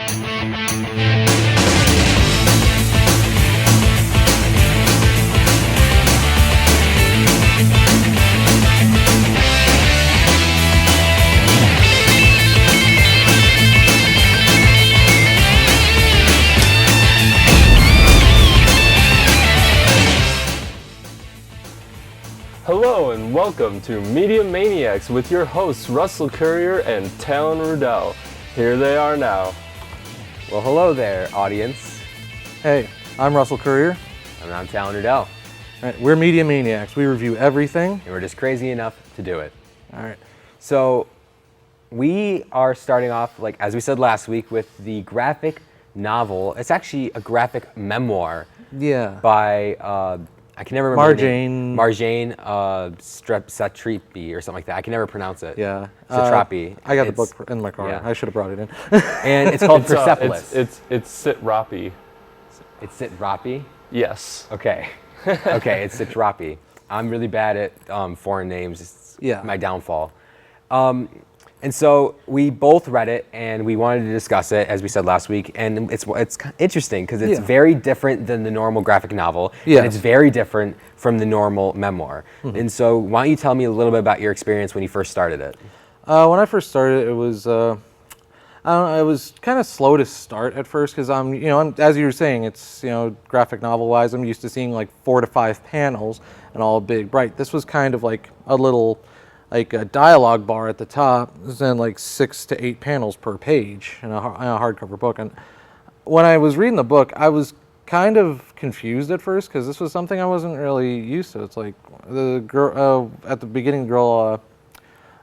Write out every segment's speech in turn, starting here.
Hello and welcome to Media Maniacs with your hosts Russell Courier and Talon and Russel. Here they are now. Well, hello there, audience. Hey, I'm Russell Courier. And I'm Talon and Russel. Right, we're Media Maniacs. We review everything. And we're just crazy enough to do it. All right. So, we are starting off, like as we said last week, with the graphic novel. It's actually a graphic memoir. Yeah. By I can never remember Marjane Satrapi or something like that. I can never pronounce it. Yeah. Satrapi. I got the book in my car. Yeah. I should have brought it in. And it's called Persepolis. It's Satrapi. It's Satrapi? Yes. Okay. Okay, it's Satrapi. I'm really bad at foreign names. It's my downfall. And so we both read it, and we wanted to discuss it, as we said last week. And it's interesting because it's very different than the normal graphic novel, and it's very different from the normal memoir. Mm-hmm. And so, why don't you tell me a little bit about your experience when you first started it? When I first started, it was I don't know, it was kind of slow to start at first because I'm as you were saying, it's graphic novel wise, I'm used to seeing like 4 to 5 panels and all big, bright. This was kind of like a little. Like a dialogue bar at the top, and like 6 to 8 panels per page in a hardcover book. And when I was reading the book, I was kind of confused at first because this was something I wasn't really used to. It's like the girl at the beginning, the girl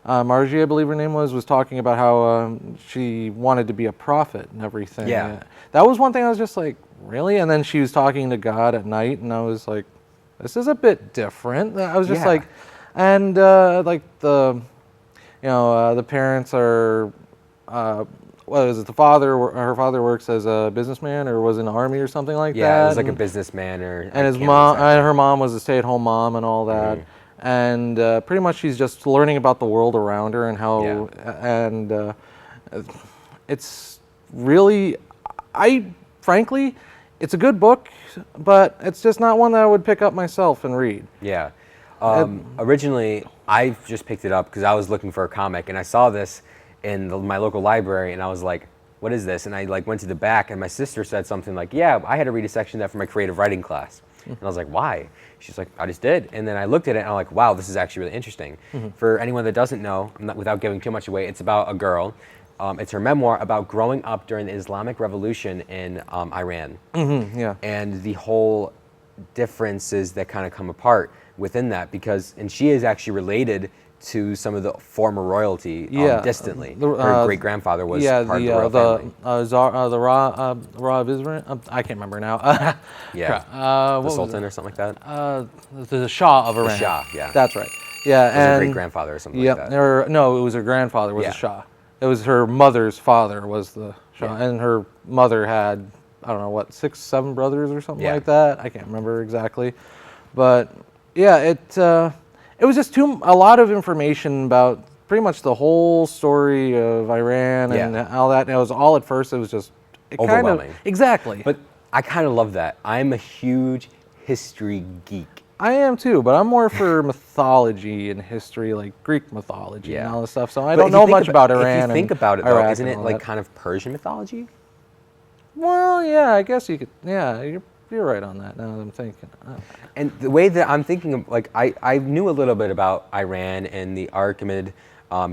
Margie, I believe her name was talking about how she wanted to be a prophet and everything. Yeah, that was one thing I was just like, really? And then she was talking to God at night, and I was like, this is a bit different. I was just like. And like the parents are, what is it? Her father works as a businessman or was in the army or something like that. Yeah, it was like a businessman and his mom, her mom was a stay-at-home mom and all that. Mm-hmm. And pretty much she's just learning about the world around her and how, and it's really, frankly, it's a good book, but it's just not one that I would pick up myself and read. Yeah. Originally, I just picked it up because I was looking for a comic, and I saw this in my local library, and I was like, what is this? And I went to the back, and my sister said something like, yeah, I had to read a section of that for my creative writing class. And I was like, why? She's like, I just did. And then I looked at it, and I'm like, wow, this is actually really interesting. Mm-hmm. For anyone that doesn't know, without giving too much away, it's about a girl. It's her memoir about growing up during the Islamic Revolution in Iran. Mm-hmm, yeah. And the whole differences that kind of come apart within that, and she is actually related to some of the former royalty distantly. Her great grandfather was part of the royal family. The Ra of Israel. I can't remember now. The Sultan or something like that. The Shah of Iran. The Shah, yeah. That's right. Yeah, and her great grandfather or something like that. No, it was her grandfather was the Shah. It was her mother's father was the Shah, and her mother had I don't know what 6, 7 brothers or something like that. I can't remember exactly, but. Yeah, it was just a lot of information about pretty much the whole story of Iran and all that. And it was all at first. It was just overwhelming. Exactly. But I kind of love that. I'm a huge history geek. I am too, but I'm more for mythology and history, like Greek mythology and all this stuff. So I don't know much about Iran. If you think about it, though, isn't it like kind of Persian mythology? Well, yeah, I guess you could. Yeah, you're right on that. Now that I'm thinking. And the way that I'm thinking of, like, I knew a little bit about Iran and the Achaemenid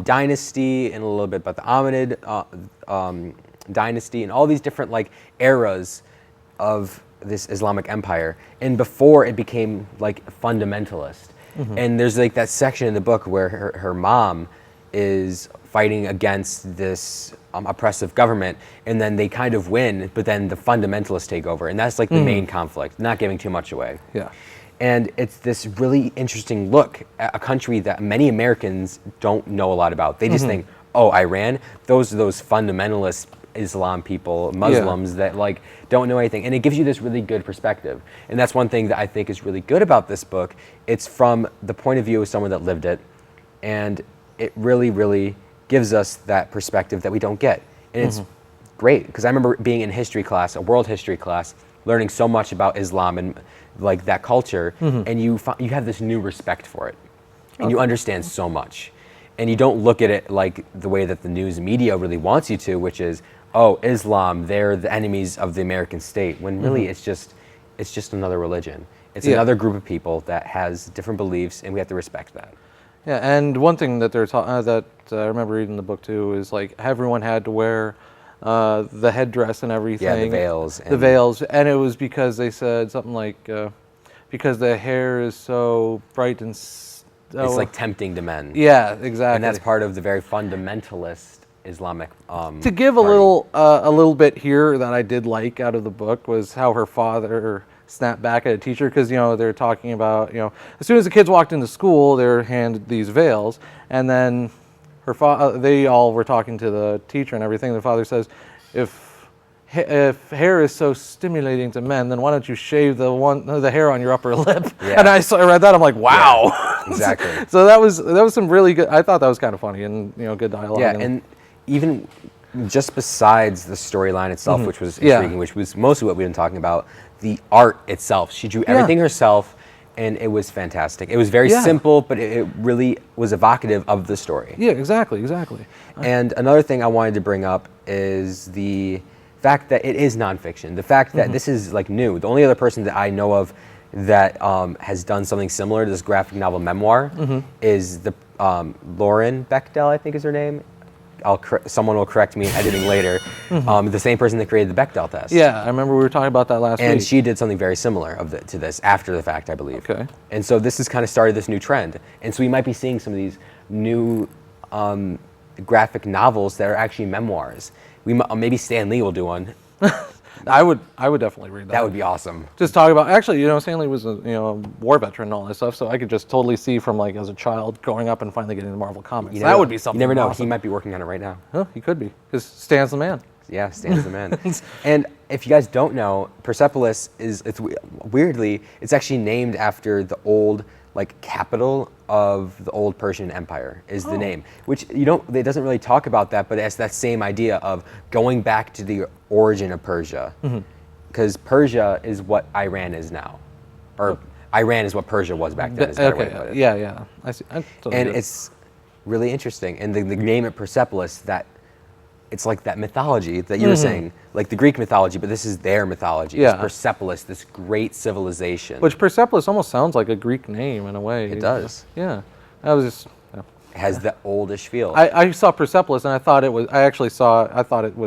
dynasty, and a little bit about the Achaemenid dynasty, and all these different like eras of this Islamic empire. And before it became like fundamentalist. Mm-hmm. And there's like that section in the book where her mom is fighting against this oppressive government, and then they kind of win, but then the fundamentalists take over, and that's like the main conflict, not giving too much away. Yeah. And it's this really interesting look at a country that many Americans don't know a lot about. They just think, oh, Iran, those are those fundamentalist Islam people, Muslims that like don't know anything. And it gives you this really good perspective. And that's one thing that I think is really good about this book. It's from the point of view of someone that lived it, and it really, really gives us that perspective that we don't get. And it's great because I remember being in history class, a world history class, learning so much about Islam and like that culture, and you have this new respect for it, and you understand so much, and you don't look at it like the way that the news media really wants you to, which is, oh, Islam, they're the enemies of the American state, when really it's just another religion. It's another group of people that has different beliefs, and we have to respect that. Yeah, and one thing that that I remember reading in the book too is like everyone had to wear the headdress and everything. Yeah, the veils. The veils, and it was because they said something like because the hair is so bright and It's like tempting to men. Yeah, exactly. And that's part of the very fundamentalist Islamic. To give a little bit here that I did like out of the book was how her father snapped back at a teacher, because they're talking about as soon as the kids walked into school they're handed these veils, and then they all were talking to the teacher and everything. The father says, if hair is so stimulating to men, then why don't you shave the hair on your upper lip? Yeah. And I read that, I'm like, wow. Yeah, exactly. So that was some really good. I thought that was kind of funny and good dialogue. Yeah, and even just besides the storyline itself, which was intriguing, which was mostly what we've been talking about, the art itself. She drew everything herself, and it was fantastic. It was very simple, but it really was evocative of the story. Yeah, exactly. And another thing I wanted to bring up is the fact that it is nonfiction. The fact that this is like new. The only other person that I know of that has done something similar to this graphic novel memoir is the Lauren Bechdel, I think is her name. Someone will correct me in editing later. The same person that created the Bechdel test. Yeah, I remember we were talking about that last week. And she did something very similar to this after the fact, I believe. Okay. And so this has kind of started this new trend. And so we might be seeing some of these new graphic novels that are actually memoirs. Maybe Stan Lee will do one. I would definitely read that. That would be awesome. Just talk about, actually, Stan Lee was a war veteran and all that stuff, so I could just totally see from like as a child growing up and finally getting into Marvel Comics. That would be something. You never know. Awesome. He might be working on it right now. Huh, he could be, because Stan's the man. Yeah, Stan's the man. And if you guys don't know, Persepolis weirdly, it's actually named after the old capital of the old Persian Empire is the name, which it doesn't really talk about that, but it's that same idea of going back to the origin of Persia, because Persia is what Iran is now, or Iran is what Persia was back then. Is a better way to put it. Yeah, I see. And it's really interesting, and the name of Persepolis, that it's like that mythology that you were saying, like the Greek mythology, but this is their mythology. Yeah. It's Persepolis, this great civilization. Which Persepolis almost sounds like a Greek name in a way. It does. Yeah. That was just. Yeah. It has the oldish feel. I saw Persepolis and I thought it was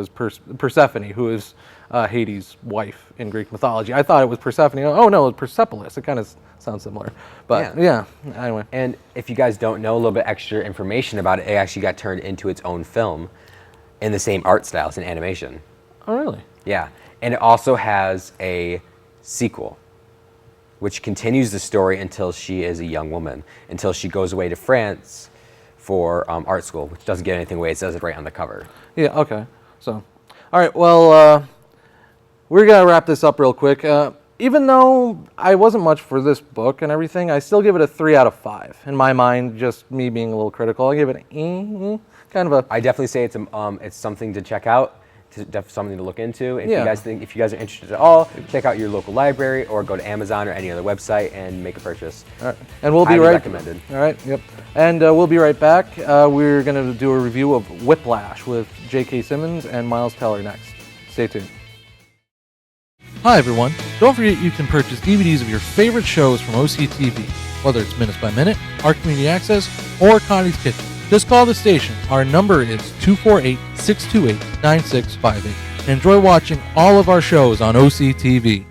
Persephone, who is Hades' wife in Greek mythology. I thought it was Persephone. Oh no, it's Persepolis. It kind of sounds similar. But yeah, anyway. And if you guys don't know a little bit extra information about it, it actually got turned into its own film in the same art style. It's an animation. Oh really? Yeah. And it also has a sequel, which continues the story until she is a young woman, until she goes away to France for art school, which doesn't give anything away. It says it right on the cover. Yeah, okay. So, all right, well, we're going to wrap this up real quick. Even though I wasn't much for this book and everything, I still give it a 3 out of 5. In my mind, just me being a little critical, I give it kind of a... I definitely say it's something to check out. Something to look into. If you guys are interested at all, check out your local library or go to Amazon or any other website and make a purchase. All right. And we'll Highly be right. recommended. All right. Yep. And we'll be right back. We're going to do a review of Whiplash with J.K. Simmons and Miles Teller next. Stay tuned. Hi everyone. Don't forget you can purchase DVDs of your favorite shows from OCTV, whether it's Minutes by Minute, our Community Access, or Connie's Kitchen. Just call the station. Our number is 248-628-9658. And enjoy watching all of our shows on OCTV.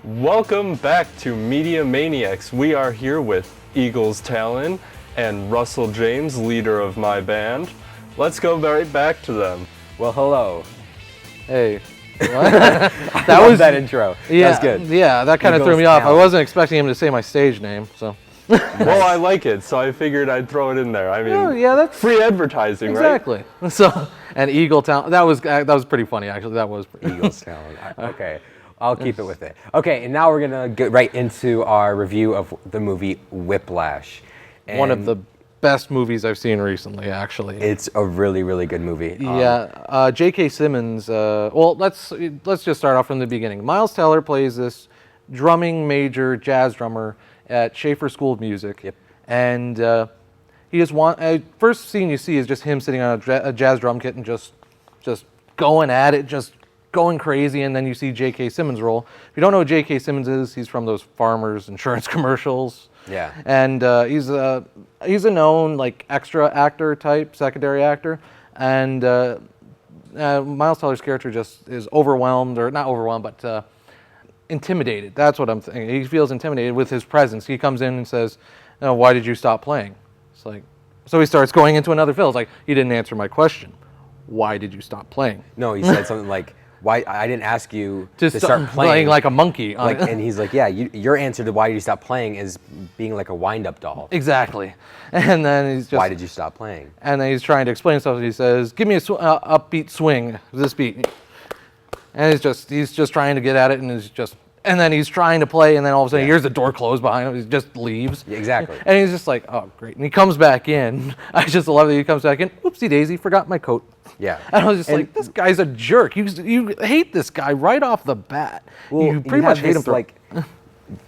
Welcome back to Media Maniacs. We are here with Eagles Talon and Russell James, leader of my band. Let's go right back to them. Well, hello. Hey. That was that intro. Yeah, that was good. Yeah, that kind of threw me off. I wasn't expecting him to say my stage name, so... Well, I like it, so I figured I'd throw it in there. I mean, that's free advertising, exactly. Right? So, and Eagle Talon, that was pretty funny actually. That was Eagles Talon. Okay, I'll keep it with it. Okay, and now we're gonna get right into our review of the movie Whiplash. And one of the best movies I've seen recently, actually. It's a really, really good movie. Yeah, J.K. Simmons. Well, let's just start off from the beginning. Miles Teller plays this drumming major, jazz drummer at Schaefer School of Music. Yep. And he just first scene you see is just him sitting on a jazz drum kit and just going at it, just going crazy. And then you see J.K. Simmons' role. If you don't know who J.K. Simmons is, he's from those Farmers Insurance commercials. Yeah. And he's a known like extra actor type, secondary actor. And Miles Teller's character just is overwhelmed, or not overwhelmed, but intimidated. That's what I'm thinking. He feels intimidated with his presence. He comes in and says, "No, why did you stop playing?" It's like, so he starts going into another fill. It's like, you didn't answer my question. Why did you stop playing? No, he said something like, "Why? I didn't ask you to start playing like a monkey." And he's like, "Yeah, your answer to why did you stop playing is being like a wind-up doll." Exactly. And then he's just, "Why did you stop playing?" And then he's trying to explain stuff. He says, "Give me a upbeat swing, this beat." And he's just trying to get at it, and then he's trying to play, and then all of a sudden, here's the door closed behind him. He just leaves. Yeah, exactly. And he's just like, "Oh, great." And he comes back in. I just love that he comes back in. Oopsie daisy, forgot my coat. Yeah. And I was just like, this guy's a jerk. You hate this guy right off the bat. Well, you pretty much hate him for like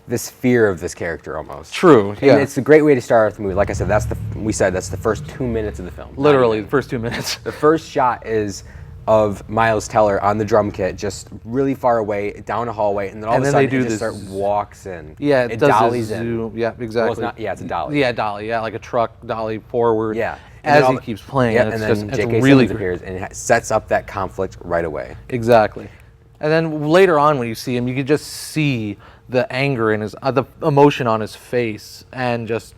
this fear of this character almost. True. Yeah. And it's a great way to start off the movie. Like I said, that's the first 2 minutes of the film. Literally, the first 2 minutes. The first shot is of Miles Teller on the drum kit, just really far away down a hallway, and then all of a sudden it just walks in. Yeah, it does dollies a zoom. in. Yeah, exactly. Well, it's not. Yeah, it's a dolly. Yeah, dolly. Yeah, like a truck dolly forward. Yeah. As he keeps playing, Yeah, and and it's then just J.K. it's really Simmons appears and it sets up that conflict right away. Exactly. And then later on, when you see him, you can just see the anger in his, the emotion on his face, and just,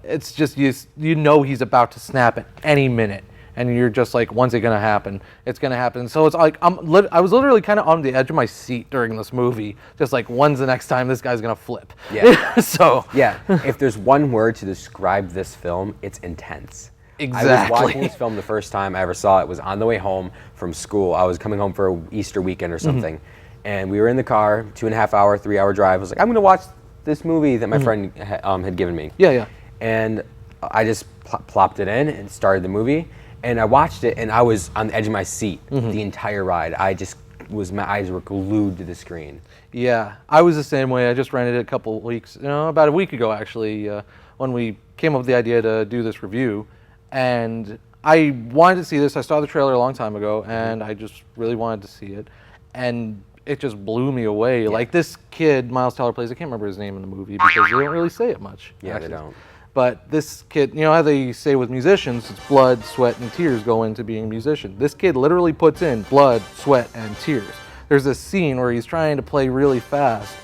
it's just you know he's about to snap at any minute, and you're just like, when's it gonna happen? It's gonna happen. So it's like I was literally kind of on the edge of my seat during this movie, just like, when's the next time this guy's gonna flip? Yeah. So yeah, if there's one word to describe this film, it's intense. Exactly. I was watching this film the first time I ever saw it was on the way home from school. I was coming home for a Easter weekend or something, and we were in the car, 2.5 hour, 3 hour drive. I was like, I'm gonna watch this movie that my friend had given me. Yeah, yeah. And I just plopped it in and started the movie, and I watched it, and I was on the edge of my seat the entire ride. My eyes were glued to the screen. Yeah, I was the same way. I just rented it a couple weeks, about a week ago actually, when we came up with the idea to do this review. And I wanted to see this. I saw the trailer a long time ago, and I just really wanted to see it. And it just blew me away. Yeah. Like, this kid, Miles Teller plays, I can't remember his name in the movie because they don't really say it much. Yeah, actually. they don't. But this kid, you know how they say with musicians, it's blood, sweat, and tears go into being a musician. This kid literally puts in blood, sweat, and tears. There's this scene where he's trying to play really fast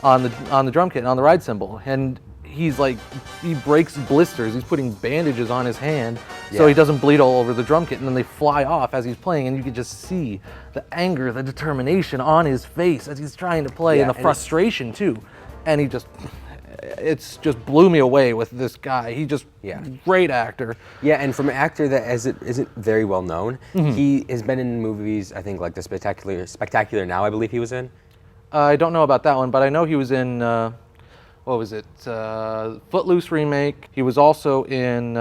on the drum kit and on the ride cymbal, and he's like, he breaks blisters. He's putting bandages on his hand so he doesn't bleed all over the drum kit, and then they fly off as he's playing, and you can just see the anger, the determination on his face as he's trying to play, and the frustration too. And it's just blew me away with this guy. He just, great actor. Yeah, and from an actor that isn't very well known, he has been in movies, I think, like the Spectacular Now, I believe he was in. I don't know about that one, but I know he was in, what was it, Footloose remake. He was also in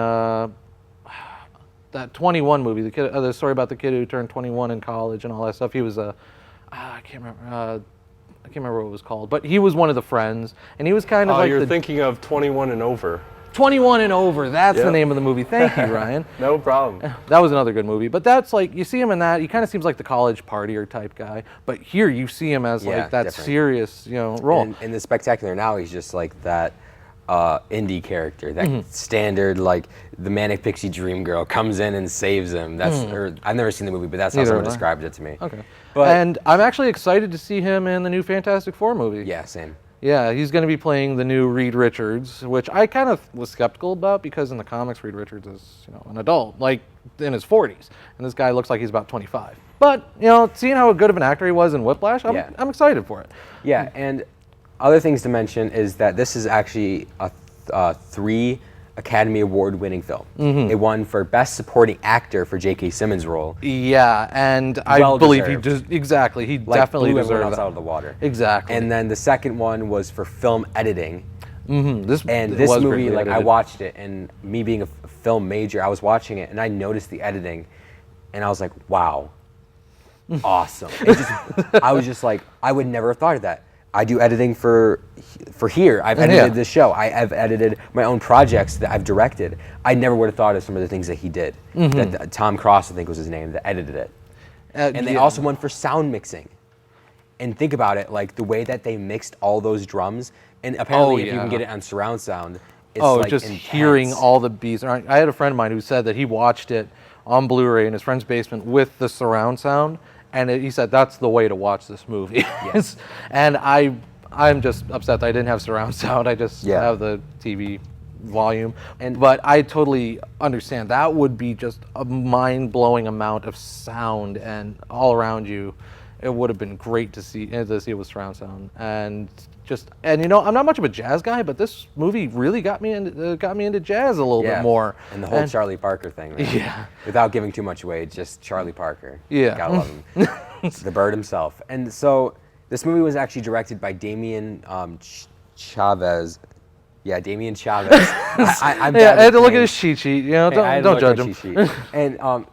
that 21 movie, the story about the kid who turned 21 in college and all that stuff. He was I can't remember what it was called, but he was one of the friends, and he was kind of like you're thinking of 21 and Over. 21 and Over, that's the name of the movie. Thank you, Ryan. No problem. That was another good movie, but that's like, you see him in that, he kind of seems like the college partier type guy, but here you see him as like that different. Serious, role. And in the Spectacular Now, he's just like that indie character, that standard, like the Manic Pixie Dream Girl comes in and saves him. That's I've never seen the movie, but that's how someone described it to me. Okay. And I'm actually excited to see him in the new Fantastic Four movie. Yeah, same. Yeah, he's going to be playing the new Reed Richards, which I kind of was skeptical about because in the comics, Reed Richards is, an adult, like in his 40s, and this guy looks like he's about 25. But, seeing how good of an actor he was in Whiplash, I'm excited for it. Yeah, and other things to mention is that this is actually a 3 Academy Award-winning film. It won for Best Supporting Actor for J.K. Simmons' role. Yeah, and I believe he deserved. He definitely blew deserved everyone else that. out of the water. Exactly. And then the second one was for film editing, This This was movie, greatly like I edited. watched it, and me being a film major, I was watching it, and I noticed the editing, and I was like, wow, awesome. I was just like, I would never have thought of that. I do editing for here. I've edited this show. I've edited my own projects that I've directed. I never would have thought of some of the things that he did. That Tom Cross, I think was his name, that edited it. And they also went for sound mixing. And think about it, like the way that they mixed all those drums, and apparently if you can get it on surround sound, it's like just intense. hearing all the beats. I had a friend of mine who said that he watched it on Blu-ray in his friend's basement with the surround sound, and he said that's the way to watch this movie. Yes. And I'm just upset that I didn't have surround sound. I just have the TV volume. But I totally understand. That would be just a mind-blowing amount of sound and all around you. It would have been great to see it with surround sound. And you know, I'm not much of a jazz guy, but this movie really got me into jazz a little bit more. And the whole Charlie Parker thing, man. Yeah. Without giving too much away, just Charlie Parker. Yeah. Gotta love him. The bird himself. And so this movie was actually directed by Damien Chavez. Yeah, Damien Chavez. I'm bad I had to with look at names. his cheat sheet. You know, I had to don't look judge at him. his cheat sheet. And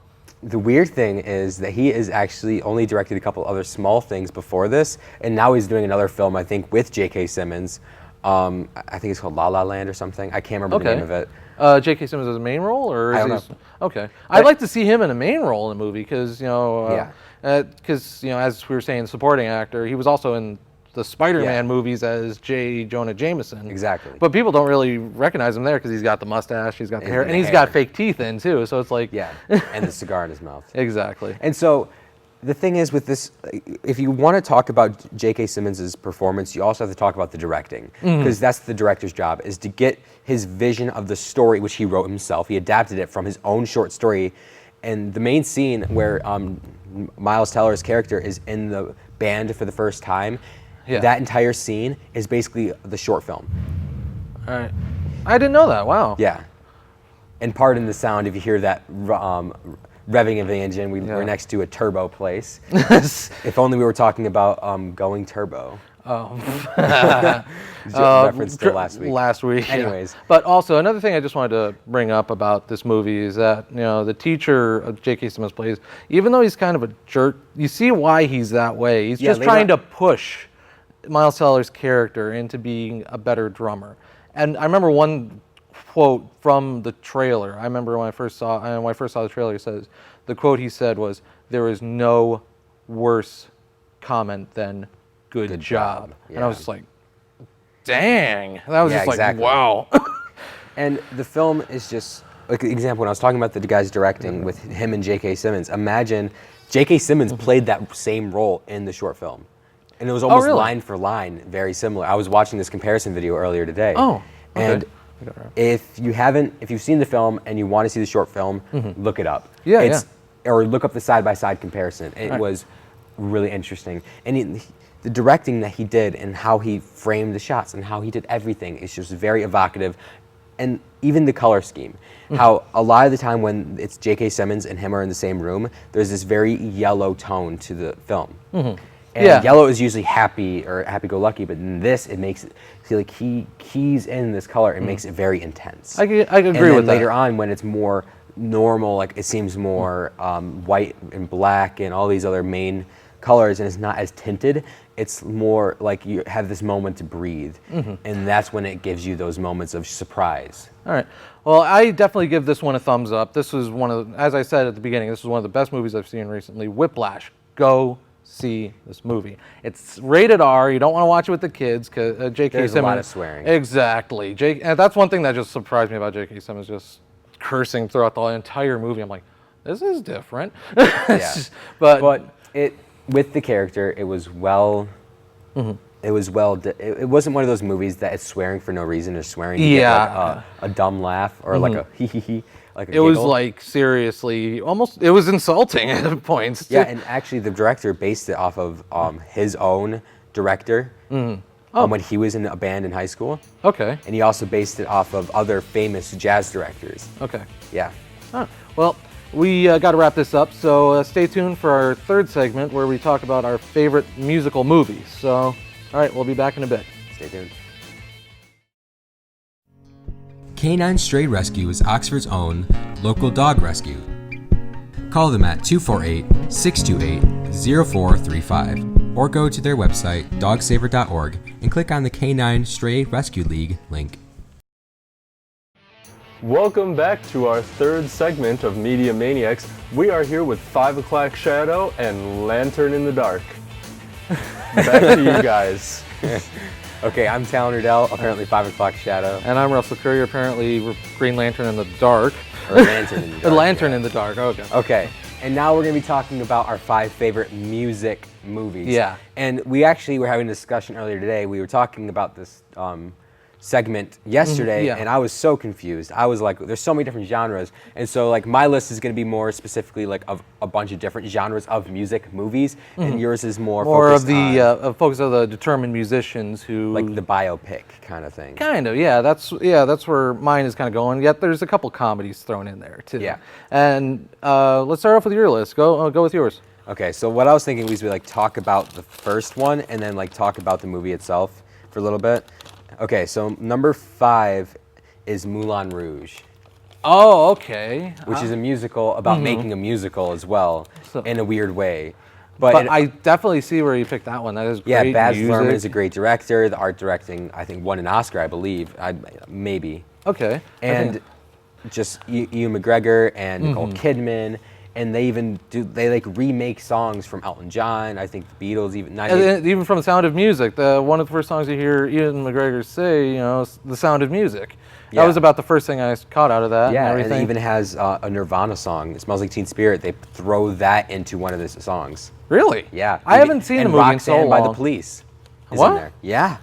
the weird thing is that he has actually only directed a couple other small things before this, and now he's doing another film, I think, with J.K. Simmons. I think it's called La La Land or something. I can't remember the name of it. J.K. Simmons as a main role, or I don't know. Okay, I'd like to see him in a main role in a movie because as we were saying, supporting actor, he was also in the Spider-Man movies as J. Jonah Jameson. Exactly. But people don't really recognize him there because he's got the mustache, he's got the hair, and he's got fake teeth in too. So it's like and the cigar in his mouth. Exactly. And so the thing is with this, if you want to talk about J.K. Simmons' performance, you also have to talk about the directing, because that's the director's job, is to get his vision of the story, which he wrote himself. He adapted it from his own short story. And the main scene where Miles Teller's character is in the band for the first time, that entire scene is basically the short film. All right. I didn't know that. Wow. Yeah. And pardon the sound if you hear that revving of the engine. We're next to a turbo place. If only we were talking about going turbo. Reference to last week. Anyways. But also another thing I just wanted to bring up about this movie is that, you know, the teacher of J.K. Simmons plays, even though he's kind of a jerk, you see why he's that way. He's just trying to push Miles Teller's character into being a better drummer. And I remember one quote from the trailer. I remember when I first saw the trailer, it says, the quote he said was, "There is no worse comment than good job." Yeah. And I was just like, dang. That was just exactly. like, wow. And the film is just, like an example, when I was talking about the guys directing with him and J.K. Simmons, imagine J.K. Simmons played that same role in the short film. And it was almost line for line, very similar. I was watching this comparison video earlier today. Oh, okay. And if you've seen the film and you want to see the short film, look it up. Or look up the side-by-side comparison. It was really interesting. And the directing that he did and how he framed the shots and how he did everything is just very evocative. And even the color scheme. How a lot of the time when it's J.K. Simmons and him are in the same room, there's this very yellow tone to the film. And yellow is usually happy or happy-go-lucky, but in this, it makes it feel like he keys in this color and makes it very intense. I agree with that. Later on, when it's more normal, like it seems more white and black and all these other main colors, and it's not as tinted, it's more like you have this moment to breathe, and that's when it gives you those moments of surprise. All right. Well, I definitely give this one a thumbs up. This was as I said at the beginning, this was one of the best movies I've seen recently. Whiplash. Go see this movie. It's rated R. You don't want to watch it with the kids because J.K. Simmons. There's a lot of swearing. Exactly. And that's one thing that just surprised me about J.K. Simmons, just cursing throughout the entire movie. I'm like, this is different. But with the character, it was well. It was it wasn't one of those movies that it's swearing for no reason or swearing to get like a dumb laugh or like a hee hee hee. Like it was like seriously, almost. It was insulting at points. Yeah, and actually, the director based it off of his own director when he was in a band in high school. Okay. And he also based it off of other famous jazz directors. Okay. Yeah. Well, we got to wrap this up, so stay tuned for our third segment where we talk about our favorite musical movies. So, all right, we'll be back in a bit. Stay tuned. Canine Stray Rescue is Oxford's own local dog rescue. Call them at 248-628-0435 or go to their website dogsaver.org and click on the Canine Stray Rescue League link. Welcome back to our third segment of Media Maniacs. We are here with 5 O'Clock Shadow and Lantern in the Dark. Back to you guys. Okay, I'm Talon Russel, apparently 5 O'Clock Shadow. And I'm Russell Courier, apparently Green Lantern in the Dark. Or Lantern in the Dark. Lantern in the Dark, okay. Okay, and now we're going to be talking about our 5 favorite music movies. Yeah. And we actually were having a discussion earlier today. We were talking about this segment yesterday, yeah. and I was so confused. I was like, there's so many different genres, and so like my list is going to be more specifically like of a bunch of different genres of music movies, and yours is more More focused of the on, focus of the determined musicians who like the biopic kind of thing. kind of, yeah. That's where mine is kind of going. Yet there's a couple comedies thrown in there too. Yeah. And let's start off with your list. Go with yours. Okay, so what I was thinking was we like talk about the first one and then like talk about the movie itself for a little bit. Okay, so number 5 is Moulin Rouge, Oh, okay. which is a musical about making a musical as well, So- in a weird way. But I definitely see where you picked that one. That is yeah, great Baz music. Luhrmann is a great director. The art directing, I think, won an Oscar, I believe, maybe. Okay. And just Ewan McGregor and Nicole Kidman. And they even like remake songs from Elton John. I think the Beatles even. And then even from The Sound of Music, one of the first songs you hear Ewan McGregor say, is The Sound of Music. Yeah. That was about the first thing I caught out of that. Yeah, and and everything. it even has a Nirvana song. It Smells Like Teen Spirit. They throw that into one of the songs. Really? Yeah. I haven't seen the and movie in so Roxanne by the long. Police is What? in there. Yeah.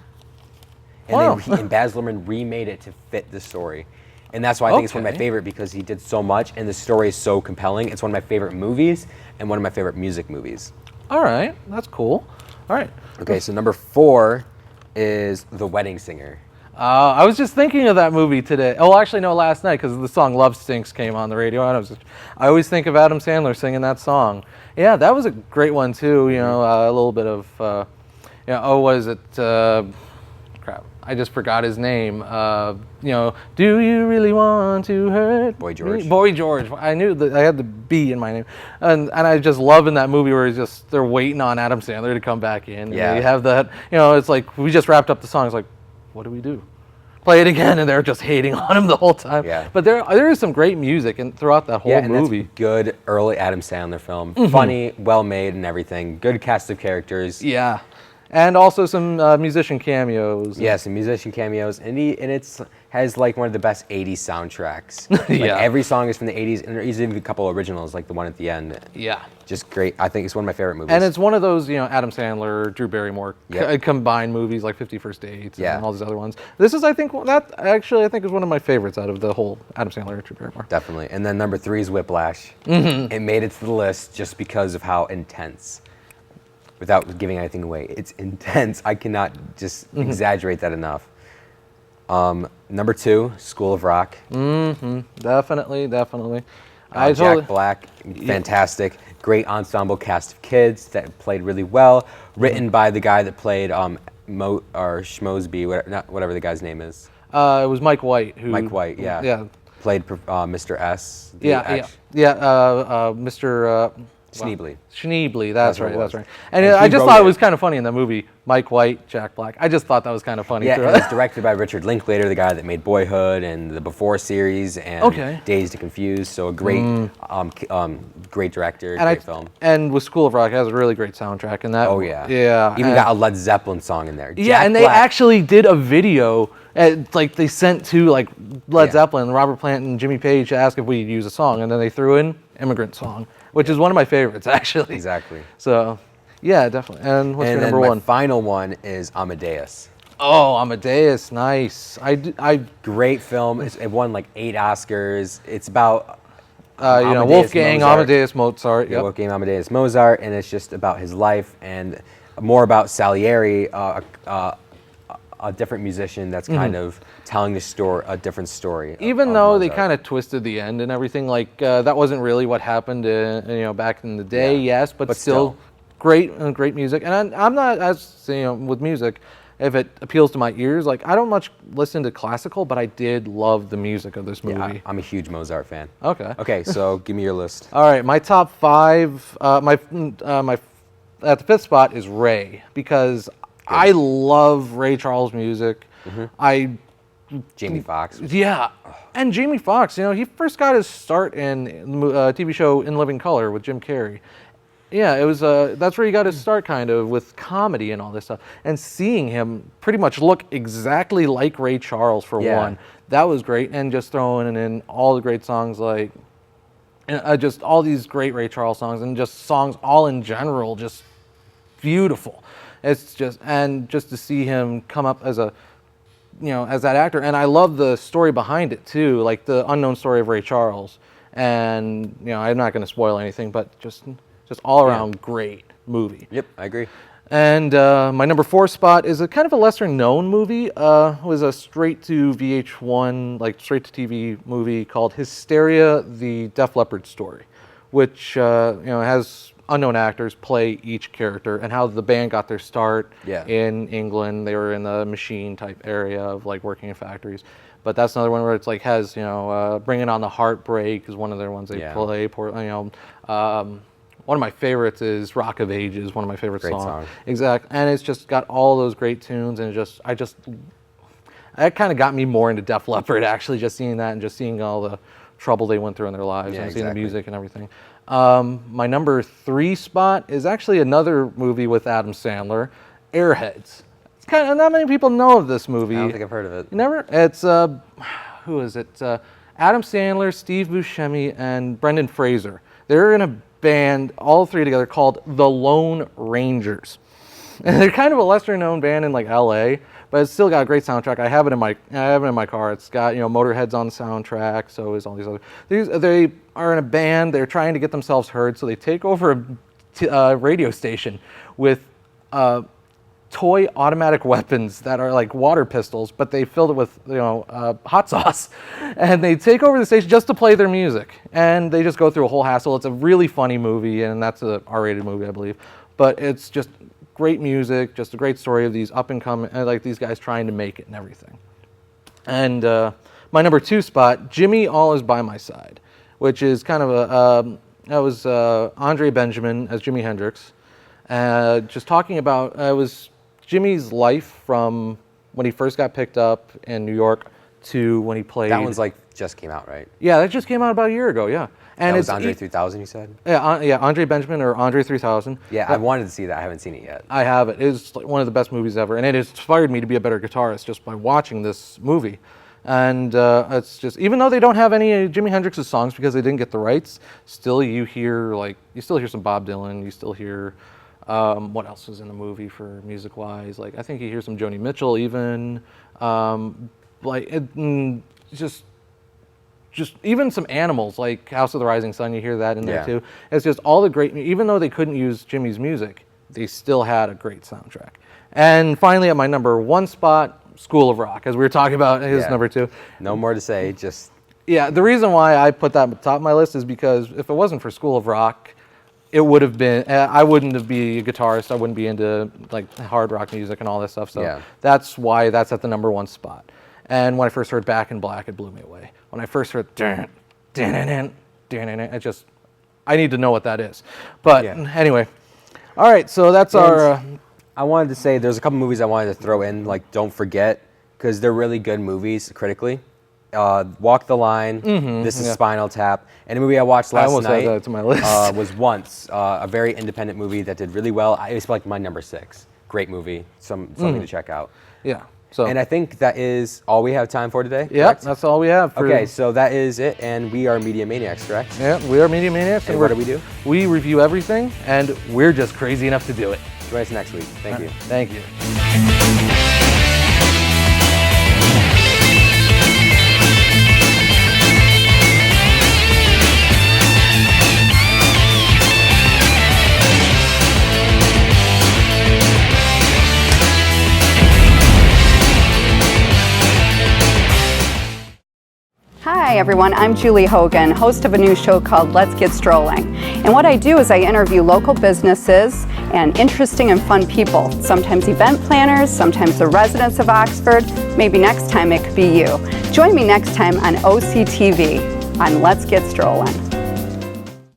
And Wow. and Baz Luhrmann remade it to fit the story. And that's why I think it's one of my Okay. favorite, because he did so much and the story is so compelling. It's one of my favorite movies and one of my favorite music movies. All right, that's cool. All right. Okay, so number 4 is The Wedding Singer. I was just thinking of that movie today. Oh, actually, no, last night because the song "Love Stinks" came on the radio, and I always think of Adam Sandler singing that song. Yeah, that was a great one too. A little bit of, what is it? Crap, I just forgot his name. Do you really want to hurt Boy George. me? Boy George. I knew that I had the B in my name, and I just love in that movie where they're waiting on Adam Sandler to come back in. Yeah. And you have that. It's like we just wrapped up the song. It's like, what do we do? Play it again, and they're just hating on him the whole time. Yeah. But there is some great music throughout that whole Yeah, and movie. that's good early Adam Sandler film. Funny, well made, and everything. Good cast of characters. Yeah, and also some musician cameos. Yeah, some musician cameos, and it's has like one of the best '80s soundtracks. Like Yeah. every song is from the '80s, and there's even a couple originals, like the one at the end. Yeah. Just great. I think it's one of my favorite movies. And it's one of those, Adam Sandler, Drew Barrymore Yep. combined movies like 50 First Dates Yeah. and all these other ones. This is, I think is one of my favorites out of the whole Adam Sandler, Drew Barrymore. Definitely. And then number 3 is Whiplash. It made it to the list just because of how intense. Without giving anything away, it's intense. I cannot just exaggerate that enough. Number 2, School of Rock. Definitely. Jack Black, fantastic. Great ensemble cast of kids that played really well. Written by the guy that played Schmoseby, whatever the guy's name is. It was Mike White. Mike White, yeah. Yeah. Played Mr. S. the Mr. Schneebly. Schneebly, that's what it right, that's was. right. And And I he just wrote thought it. it was kind of funny in the movie, Mike White, Jack Black. I just thought that was kind of funny. Yeah, throughout. and it was directed by Richard Linklater, the guy that made Boyhood and the Before series and Okay. Dazed and Confused. So a great, great director, And great film. And with School of Rock, it has a really great soundtrack. And that, Oh yeah, yeah, Even and- got a Led Zeppelin song in there. Yeah, Jack and they Black- actually did a video. Like they sent to like Led Yeah. Zeppelin, Robert Plant, and Jimmy Page to ask if we'd use a song, and then they threw in "Immigrant Song," which is one of my favorites actually. Exactly. So, yeah, definitely. And what's And your then number my one? final one is Amadeus. Oh, Amadeus, nice. Great film. It won like 8 Oscars. It's about Wolfgang Mozart. Amadeus Mozart. Yeah, Yep. Wolfgang Amadeus Mozart, and it's just about his life and more about Salieri, a different musician that's kind of telling the story, a different story. Even of though they Mozart. kind of twisted the end and everything, like that wasn't really what happened, back in the day. Yeah. Yes, but But still still. great music. And I'm not as with music. if it appeals to my ears. Like, I don't much listen to classical, but I did love the music of this movie. Yeah, I'm a huge Mozart fan. Okay. Okay, so give me your list. All right, my top 5. My at the 5th spot is Ray, because I love Ray Charles music. I Jamie Foxx. Yeah, and Jamie Foxx, he first got his start in the TV show In Living Color with Jim Carrey. Yeah, it was that's where he got his start, kind of, with comedy and all this stuff. And seeing him pretty much look exactly like Ray Charles for one, that was great. And just throwing in all the great songs, like just all these great Ray Charles songs, and just songs all in general, just beautiful. It's just to see him come up as as that actor. And I love the story behind it too, like the unknown story of Ray Charles. And I'm not going to spoil anything, but just all around great movie. Yep, I agree. And my number 4 spot is a kind of a lesser known movie. It was a straight to VH1, like straight to TV movie called Hysteria: The Def Leppard Story, which has unknown actors play each character, and how the band got their start in England. They were in the machine type area of like working in factories. But that's another one where it's like has Bringing on the Heartbreak is one of their ones they play. One of my favorites is Rock of Ages, one of my favorite songs. Song. Exactly. And it's just got all those great tunes, and that kind of got me more into Def Leppard, actually, just seeing that and just seeing all the trouble they went through in their lives and seeing the music and everything. My number 3 spot is actually another movie with Adam Sandler, Airheads. It's kind of, not many people know of this movie. I don't think I've heard of it. You never? It's, who is it? Adam Sandler, Steve Buscemi, and Brendan Fraser. They're in a band, all 3 together, called The Lone Rangers. And they're kind of a lesser known band in like LA, but it's still got a great soundtrack. I have it in my car. It's got Motorhead's on the soundtrack, so is all these other. They are in a band. They're trying to get themselves heard, so they take over a radio station with toy automatic weapons that are like water pistols, but they filled it with hot sauce, and they take over the station just to play their music. And they just go through a whole hassle. It's a really funny movie, and that's a R-rated movie, I believe. But it's just great music, just a great story of these up and coming, like these guys trying to make it and everything. And my number 2 spot, Jimmy All Is By My Side, which is kind of that was Andre Benjamin as Jimi Hendrix, just talking about it was Jimmy's life from when he first got picked up in New York to when he played. That one's like just came out, right? Yeah, that just came out about a year ago. Yeah, and that was Andre 3000. You said? Yeah, Andre Benjamin or Andre 3000. Yeah, I wanted to see that. I haven't seen it yet. I have it. It's like one of the best movies ever, and it inspired me to be a better guitarist just by watching this movie. And it's just, even though they don't have any Jimi Hendrix's songs because they didn't get the rights, still you still hear some Bob Dylan. You still hear. What else was in the movie for music-wise? Like, I think you hear some Joni Mitchell even. Just even some Animals, like House of the Rising Sun, you hear that in there too. It's just all the great, even though they couldn't use Jimmy's music, they still had a great soundtrack. And finally, at my number 1 spot, School of Rock, as we were talking about his number 2. No more to say, just... Yeah, the reason why I put that at the top of my list is because if it wasn't for School of Rock, it would have been, I wouldn't be a guitarist, I wouldn't be into like hard rock music and all this stuff, so that's why that's at the number 1 spot. And when I first heard Back in Black, it blew me away. When I first heard it just, I need to know what that is. But anyway, all right, so that's our... I wanted to say there's a couple movies I wanted to throw in, like Don't Forget, because they're really good movies critically. Walk the Line, This is Spinal Tap, and a movie I watched last night added that to my list. was Once, a very independent movie that did really well. It's like my number 6. Great movie, something to check out. Yeah. So. And I think that is all we have time for today. Yeah, that's all we have. Okay, so that is it, and we are Media Maniacs, correct? Yeah, we are Media Maniacs. And what do we do? We review everything, and we're just crazy enough to do it. Join us next week. Thank you. Thank you. Hi, Hi everyone, I'm Julie Hogan, host of a new show called Let's Get Strolling. And what I do is I interview local businesses and interesting and fun people, sometimes event planners, sometimes the residents of Oxford. Maybe next time it could be you. Join me next time on OCTV on Let's Get Strolling.